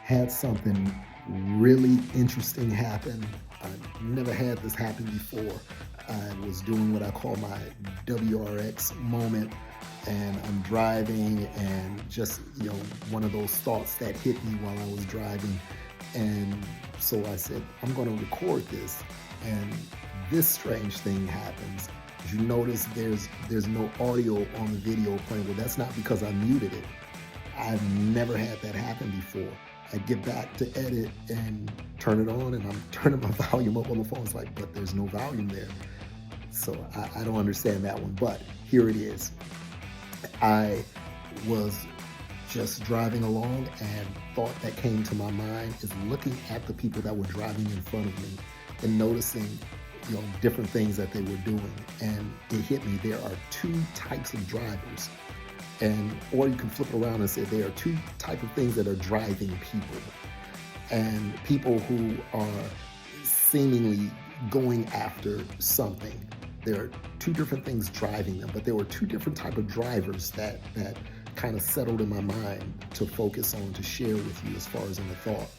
had something really interesting happen. I never had this happen before. I was doing what I call my WRX moment, and I'm driving, and just, one of those thoughts that hit me while I was driving. And so I said, I'm going to record this. And this strange thing happens. As you notice, there's no audio on the video playing. Well, that's not because I muted it. I've never had that happen before. I get back to edit and turn it on, and I'm turning my volume up on the phone. It's like, but there's no volume there. So I don't understand that one, but here it is. I was just driving along, and thought that came to my mind is looking at the people that were driving in front of me and noticing, different things that they were doing. And it hit me, there are two types of drivers. Or you can flip around and say there are two types of things that are driving people. And people who are seemingly going after something. There are two different things driving them, but there were two different types of drivers that kind of settled in my mind to focus on, to share with you as far as in the thought.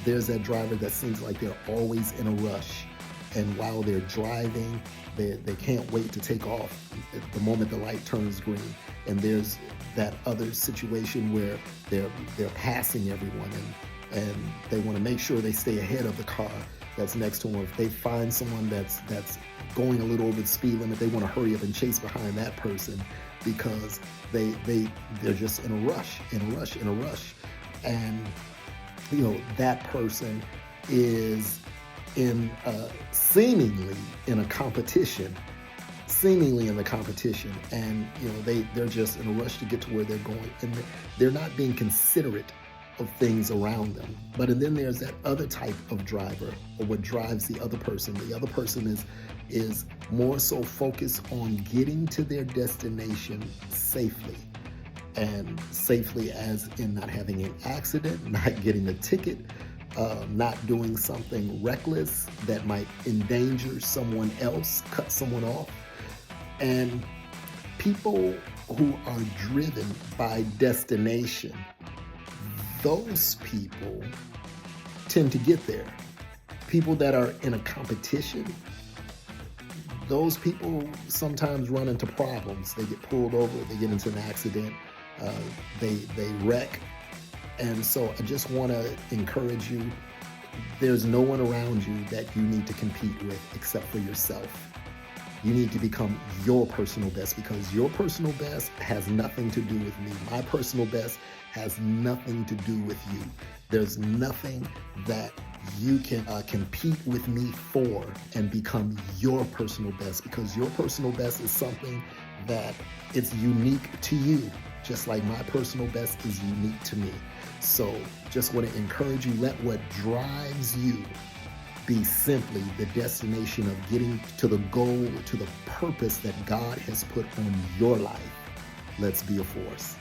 There's that driver that seems like they're always in a rush. And while they're driving, they can't wait to take off at the moment the light turns green. And there's that other situation where they're passing everyone, and they want to make sure they stay ahead of the car that's next to them. If they find someone that's going a little over the speed limit, they want to hurry up and chase behind that person because they're just in a rush. And that person is seemingly in a competition, and they're just in a rush to get to where they're going, and they're not being considerate of things around them. But and then there's that other type of driver, or what drives the other person. The other person is more so focused on getting to their destination safely. And safely as in not having an accident, not getting a ticket, not doing something reckless that might endanger someone else, cut someone off. And people who are driven by destination, those people tend to get there. People that are in a competition, those people sometimes run into problems. They get pulled over, they get into an accident, they wreck. And so I just want to encourage you, there's no one around you that you need to compete with except for yourself. You need to become your personal best, because your personal best has nothing to do with me. My personal best has nothing to do with you. There's nothing that you can compete with me for and become your personal best, because your personal best is something that is unique to you, just like my personal best is unique to me. So just want to encourage you, let what drives you be simply the destination of getting to the goal, to the purpose that God has put on your life. Let's be a force.